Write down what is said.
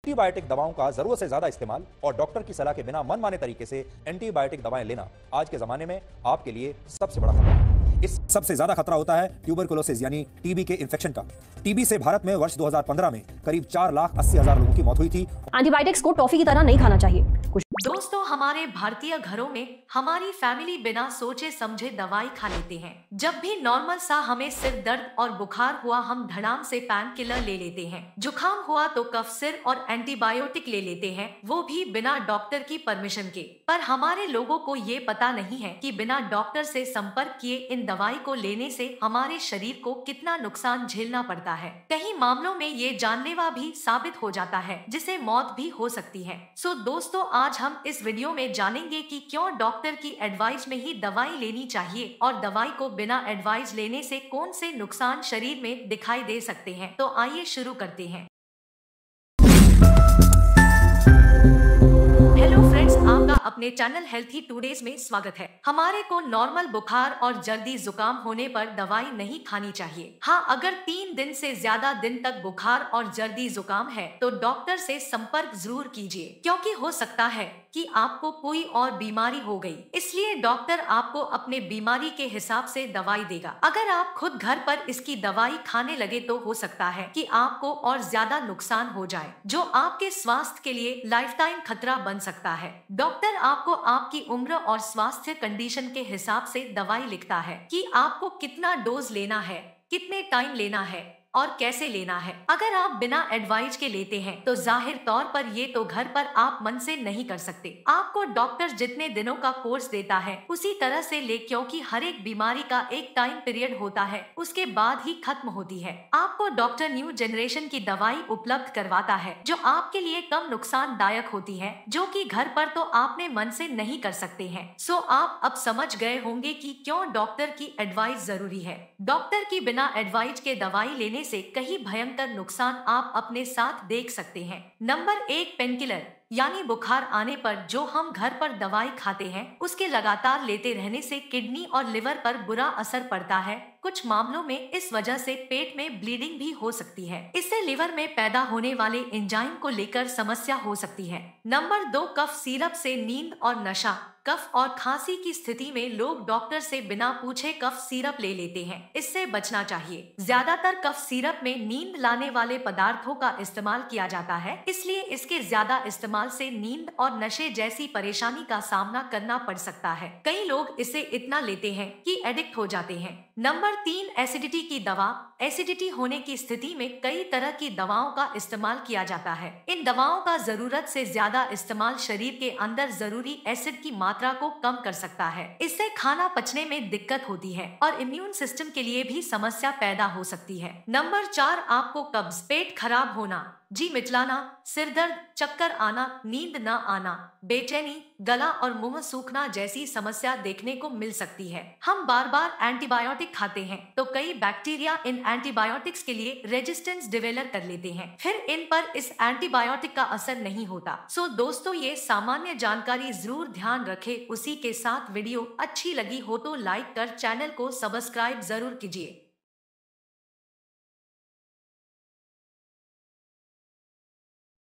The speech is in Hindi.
एंटीबायोटिक दवाओं का जरूरत से ज्यादा इस्तेमाल और डॉक्टर की सलाह के बिना मनमाने तरीके से एंटीबायोटिक दवाएं लेना आज के जमाने में आपके लिए सबसे बड़ा खतरा है। इस सबसे ज्यादा खतरा होता है ट्यूबरकुलोसिस यानी टीबी के इन्फेक्शन का। टीबी से भारत में वर्ष 2015 में करीब 4,80,000 लोगों की मौत हुई थी। एंटीबायोटिक्स को टॉफी की तरह नहीं खाना चाहिए। दोस्तों, हमारे भारतीय घरों में हमारी फैमिली बिना सोचे समझे दवाई खा लेते हैं। जब भी नॉर्मल सा हमें सिर दर्द और बुखार हुआ हम धड़ाम से पेन किलर ले लेते हैं। जुकाम हुआ तो कफ सिर और एंटीबायोटिक ले लेते हैं, वो भी बिना डॉक्टर की परमिशन के। पर हमारे लोगों को ये पता नहीं है कि बिना डॉक्टर से संपर्क किए इन दवाई को लेने से हमारे शरीर को कितना नुकसान झेलना पड़ता है। कई मामलों में ये जानलेवा भी साबित हो जाता है, जिससे मौत भी हो सकती है। सो दोस्तों, आज हम इस वीडियो में जानेंगे कि क्यों डॉक्टर की एडवाइस में ही दवाई लेनी चाहिए और दवाई को बिना एडवाइस लेने से कौन से नुकसान शरीर में दिखाई दे सकते हैं। तो आइए शुरू करते हैं। हेलो फ्रेंड्स, आपका अपने चैनल हेल्थी टुडेज में स्वागत है। हमारे को नॉर्मल बुखार और जल्दी जुकाम होने पर दवाई नहीं खानी चाहिए। हाँ, अगर 3 दिन से ज्यादा दिन तक बुखार और जल्दी जुकाम है तो डॉक्टर से संपर्क जरूर कीजिए, क्योंकि हो सकता है कि आपको कोई और बीमारी हो गई। इसलिए डॉक्टर आपको अपने बीमारी के हिसाब से दवाई देगा। अगर आप खुद घर पर इसकी दवाई खाने लगे तो हो सकता है कि आपको और ज्यादा नुकसान हो जाए, जो आपके स्वास्थ्य के लिए लाइफ टाइम खतरा बन सकता है। डॉक्टर आपको आपकी उम्र और स्वास्थ्य कंडीशन के हिसाब से दवाई लिखता है कि आपको कितना डोज लेना है, कितने टाइम लेना है और कैसे लेना है। अगर आप बिना एडवाइस के लेते हैं तो जाहिर तौर पर ये तो घर पर आप मन से नहीं कर सकते। आपको डॉक्टर जितने दिनों का कोर्स देता है उसी तरह से ले, क्योंकि हर एक बीमारी का एक टाइम पीरियड होता है, उसके बाद ही खत्म होती है। आपको डॉक्टर न्यू जनरेशन की दवाई उपलब्ध करवाता है जो आपके लिए कम नुकसानदायक होती है, जो कि घर पर तो आपने मन से नहीं कर सकते हैं। सो आप अब समझ गए होंगे कि क्यों डॉक्टर की एडवाइस जरूरी है। डॉक्टर की बिना एडवाइस के दवाई लेने से कई भयंकर नुकसान आप अपने साथ देख सकते हैं। नंबर 1, पेनकिलर यानी बुखार आने पर जो हम घर पर दवाई खाते हैं उसके लगातार लेते रहने से किडनी और लिवर पर बुरा असर पड़ता है। कुछ मामलों में इस वजह से पेट में ब्लीडिंग भी हो सकती है। इससे लिवर में पैदा होने वाले एंजाइम को लेकर समस्या हो सकती है। नंबर 2, कफ सिरप से नींद और नशा। कफ और खांसी की स्थिति में लोग डॉक्टर से बिना पूछे कफ सिरप ले लेते हैं, इससे बचना चाहिए। ज्यादातर कफ सिरप में नींद लाने वाले पदार्थों का इस्तेमाल किया जाता है, इसलिए इसके ज्यादा इस्तेमाल से नींद और नशे जैसी परेशानी का सामना करना पड़ सकता है। कई लोग इसे इतना लेते हैं कि एडिक्ट हो जाते हैं। नंबर 3, एसिडिटी की दवा। एसिडिटी होने की स्थिति में कई तरह की दवाओं का इस्तेमाल किया जाता है। इन दवाओं का जरूरत से ज्यादा इस्तेमाल शरीर के अंदर जरूरी एसिड की मात्रा को कम कर सकता है। इससे खाना पचने में दिक्कत होती है और इम्यून सिस्टम के लिए भी समस्या पैदा हो सकती है। नंबर 4, आपको कब्ज, पेट खराब होना, जी मिचलाना, सिर दर्द, चक्कर आना, नींद न आना, बेचैनी, गला और मुंह सूखना जैसी समस्या देखने को मिल सकती है। हम बार बार एंटीबायोटिक खाते हैं तो कई बैक्टीरिया इन एंटीबायोटिक्स के लिए रेजिस्टेंस डेवलप कर लेते हैं, फिर इन पर इस एंटीबायोटिक का असर नहीं होता। सो दोस्तों, ये सामान्य जानकारी जरूर ध्यान रखें। उसी के साथ वीडियो अच्छी लगी हो तो लाइक कर चैनल को सब्सक्राइब जरूर कीजिए।